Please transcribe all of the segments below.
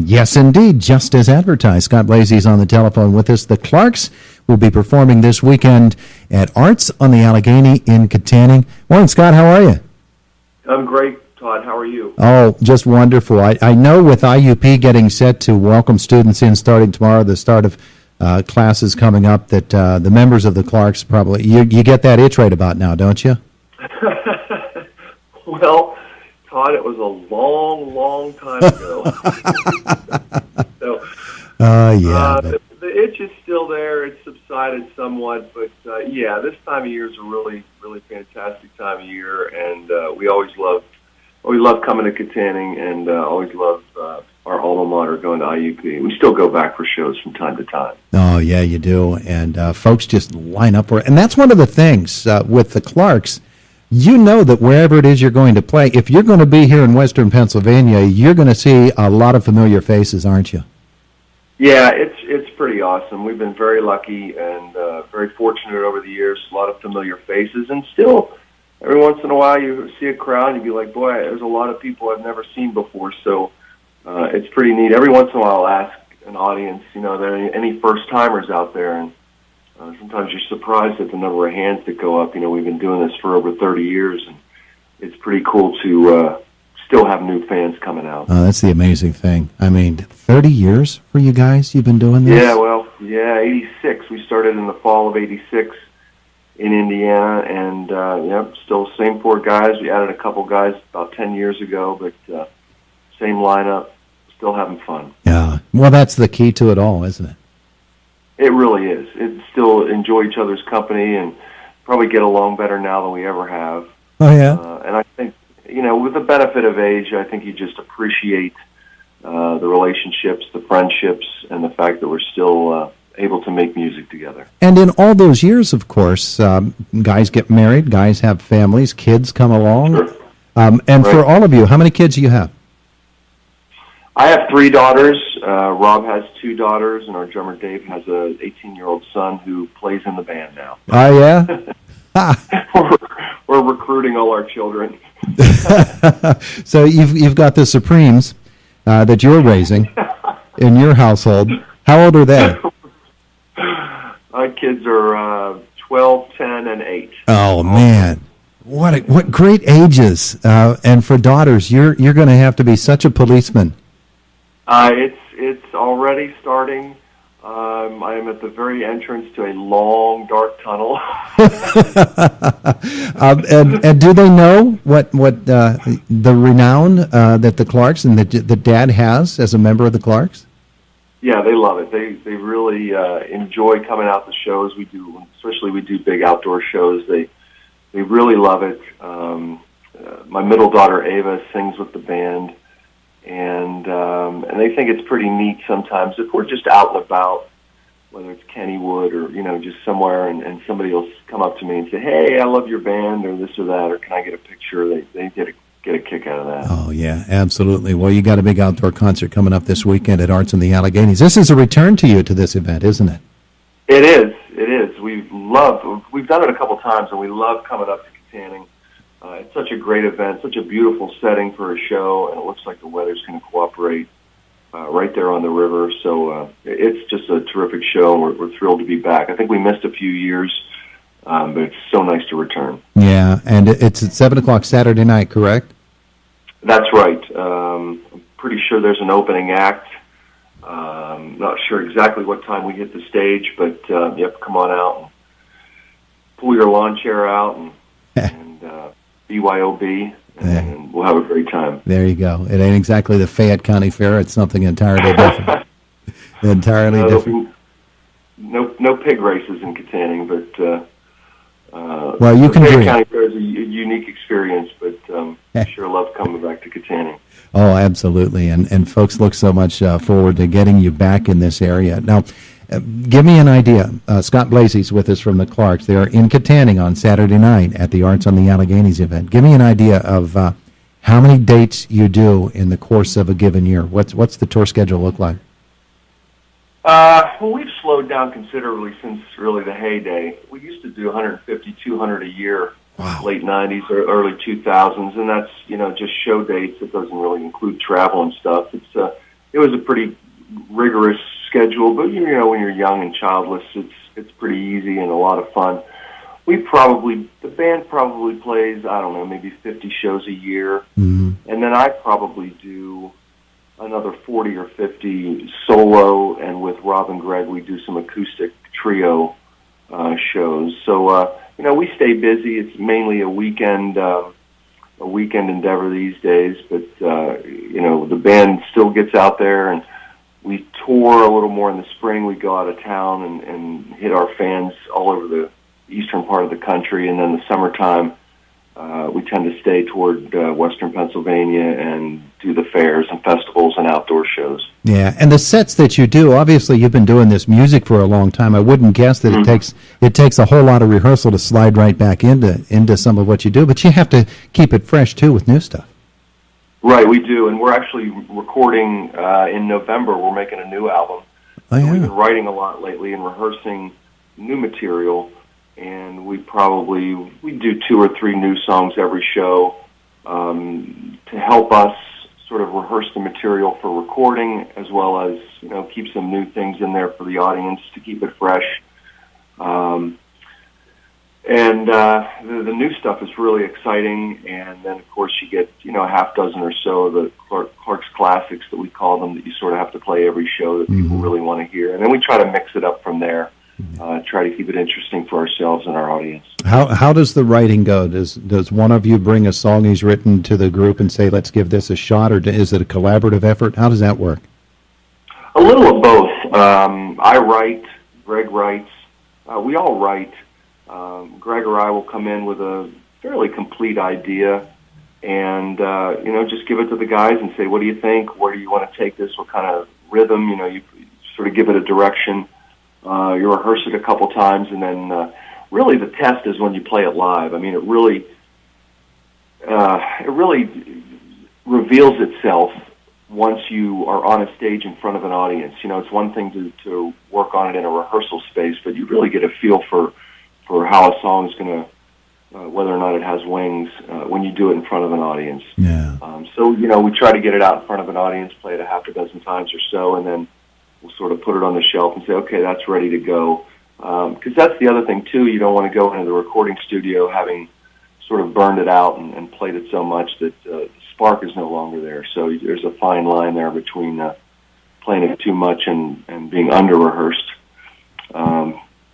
Yes, indeed, just as advertised. Scott Blasey is on the telephone with us. The Clarks will be performing this weekend at Arts on the Allegheny in Kittanning. Morning, Scott. How are you? I'm great, Todd. How are you? Oh, just wonderful. I know with IUP getting set to welcome students in starting tomorrow, the start of classes coming up, that the members of the Clarks probably, you get that itch right about now, don't you? Well, Todd, it was a long, long time ago. The itch is still there. It's subsided somewhat, but this time of year is a really, really fantastic time of year, and we always love coming to Kittanning, and always love our alma mater going to IUP. We still go back for shows from time to time. Oh, yeah, you do, and folks just line up for it. And that's one of the things with the Clarks. You know that wherever it is you're going to play, if you're going to be here in Western Pennsylvania, you're going to see a lot of familiar faces, aren't you? Yeah, it's pretty awesome. We've been very lucky and very fortunate over the years. A lot of familiar faces, and still, every once in a while, you see a crowd and you be like, boy, there's a lot of people I've never seen before. So it's pretty neat. Every once in a while, I'll ask an audience, are there any first-timers out there? And sometimes you're surprised at the number of hands that go up. We've been doing this for over 30 years, and it's pretty cool to still have new fans coming out. Oh, that's the amazing thing. I mean, 30 years for you guys you've been doing this? Yeah, 86. We started in the fall of 86 in Indiana, and still same four guys. We added a couple guys about 10 years ago, but same lineup, still having fun. Yeah, well, that's the key to it all, isn't it? It really is. It's still enjoy each other's company and probably get along better now than we ever have. Oh, yeah. And I think, with the benefit of age, I think you just appreciate the relationships, the friendships, and the fact that we're still able to make music together. And in all those years, of course, guys get married, guys have families, kids come along. Sure. And right. For all of you, how many kids do you have? I have 3 daughters. Rob has 2 daughters, and our drummer Dave has a 18-year-old son who plays in the band now. Oh, yeah? We're recruiting all our children. So you've got the Supremes that you're raising in your household. How old are they? My kids are 12, 10, and 8. Oh, man. What great ages. And for daughters, you're going to have to be such a policeman. It's already starting. I am at the very entrance to a long, dark tunnel. And do they know what the renown that the Clarks and the dad has as a member of the Clarks? Yeah, they love it. They really enjoy coming out to shows we do, especially we do big outdoor shows. They really love it. My middle daughter Ava sings with the band. And they think it's pretty neat sometimes if we're just out and about, whether it's Kennywood or just somewhere, and somebody will come up to me and say, "Hey, I love your band," or this or that, or "Can I get a picture?" They get a kick out of that. Oh yeah, absolutely. Well, you got a big outdoor concert coming up this weekend at Arts in the Alleghenies. This is a return to you to this event, isn't it? It is. It is. We've done it a couple times, and we love coming up to Kittanning. It's such a great event, such a beautiful setting for a show, and it looks like the weather's going to cooperate right there on the river. So it's just a terrific show. We're thrilled to be back. I think we missed a few years, but it's so nice to return. Yeah, and it's at 7 o'clock Saturday night, correct? That's right. I'm pretty sure there's an opening act. Not sure exactly what time we hit the stage, but come on out and pull your lawn chair out and BYOB, and we'll have a great time. There you go. It ain't exactly the Fayette County Fair. It's something entirely different. Different. No pig races in Kittanning, but well, you can Fayette County Fair is a unique experience, but I sure love coming back to Kittanning. Oh, absolutely. And folks look so much forward to getting you back in this area. Now, give me an idea. Scott Blasey's with us from the Clarks. They are in Kittanning on Saturday night at the Arts on the Alleghenies event. Give me an idea of how many dates you do in the course of a given year. What's the tour schedule look like? Well, we've slowed down considerably since really the heyday. We used to do 150, 200 a year, wow. Late 90s or early 2000s, and that's just show dates. It doesn't really include travel and stuff. It's it was a pretty rigorous schedule, but you know, when you're young and childless, it's pretty easy and a lot of fun. The band probably plays, I don't know, maybe 50 shows a year, and then I probably do another 40 or 50 solo, and with Rob and Greg, we do some acoustic trio shows. So, you know, we stay busy. It's mainly a weekend endeavor these days, but, you know, the band still gets out there, and we tour a little more in the spring. We go out of town and hit our fans all over the eastern part of the country, and then the summertime, we tend to stay toward western Pennsylvania and do the fairs and festivals and outdoor shows. Yeah, and the sets that you do, obviously you've been doing this music for a long time. I wouldn't guess that it takes a whole lot of rehearsal to slide right back into some of what you do, but you have to keep it fresh too with new stuff. Right, we do, and we're actually recording in November. We're making a new album. Oh, yeah. So we've been writing a lot lately and rehearsing new material, and we do 2 or 3 new songs every show to help us sort of rehearse the material for recording, as well as, you know, keep some new things in there for the audience to keep it fresh. And the new stuff is really exciting, and then, of course, you get, you know, a half dozen or so of the Clark's classics that we call them, that you sort of have to play every show that people really want to hear. And then we try to mix it up from there, try to keep it interesting for ourselves and our audience. How does the writing go? Does one of you bring a song he's written to the group and say, let's give this a shot, or is it a collaborative effort? How does that work? A little of both. I write, Greg writes, we all write. Greg or I will come in with a fairly complete idea and, you know, just give it to the guys and say, what do you think? Where do you want to take this? What kind of rhythm? You know, you sort of give it a direction. You rehearse it a couple times, and then really the test is when you play it live. I mean, it really reveals itself once you are on a stage in front of an audience. You know, it's one thing to work on it in a rehearsal space, but you really get a feel for how a song is going to, whether or not it has wings, when you do it in front of an audience. Yeah. So, you know, we try to get it out in front of an audience, play it a half a dozen times or so, and then we'll sort of put it on the shelf and say, okay, that's ready to go. Because that's the other thing, too. You don't want to go into the recording studio having sort of burned it out and played it so much that the spark is no longer there. So there's a fine line there between playing it too much and being under-rehearsed.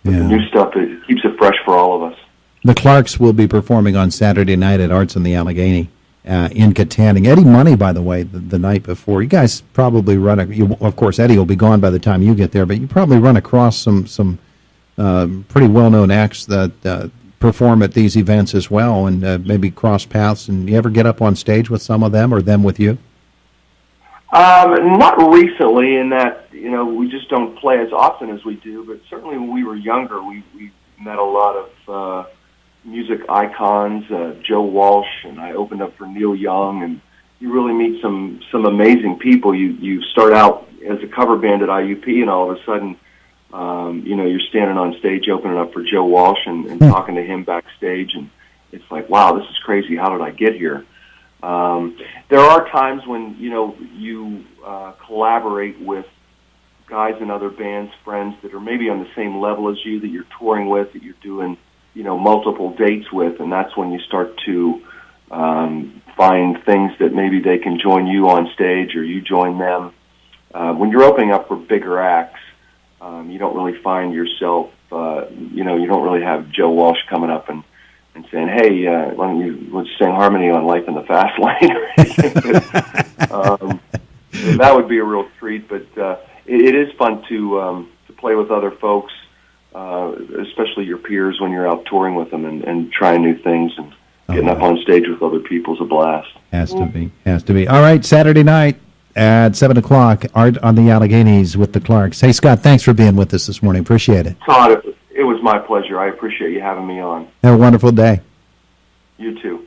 The new stuff, it keeps it fresh for all of us. The Clarks will be performing on Saturday night at Arts in the Allegheny in Kittanning. Eddie Money, by the way, the night before. You guys probably of course, Eddie will be gone by the time you get there, but you probably run across some pretty well-known acts that perform at these events as well, and maybe cross paths. And you ever get up on stage with some of them, or them with you? Not recently, in that, you know, we just don't play as often as we do, but certainly when we were younger, we met a lot of music icons, Joe Walsh, and I opened up for Neil Young, and you really meet some amazing people. You start out as a cover band at IUP, and all of a sudden, you know, you're standing on stage opening up for Joe Walsh and talking to him backstage, and it's like, wow, this is crazy. How did I get here? There are times when, you know, you collaborate with guys in other bands, friends that are maybe on the same level as you, that you're touring with, that you're doing, you know, multiple dates with, and that's when you start to find things that maybe they can join you on stage or you join them. When you're opening up for bigger acts, you don't really find yourself, you know, you don't really have Joe Walsh coming up and saying, hey, why don't you sing harmony on Life in the Fast Lane or anything. That would be a real treat, but it is fun to play with other folks, especially your peers when you're out touring with them and trying new things, and getting up on stage with other people is a blast. Has to be. All right, Saturday night at 7 o'clock, Art on the Alleghenies with the Clarks. Hey, Scott, thanks for being with us this morning. Appreciate it. Todd, it was my pleasure. I appreciate you having me on. Have a wonderful day. You too.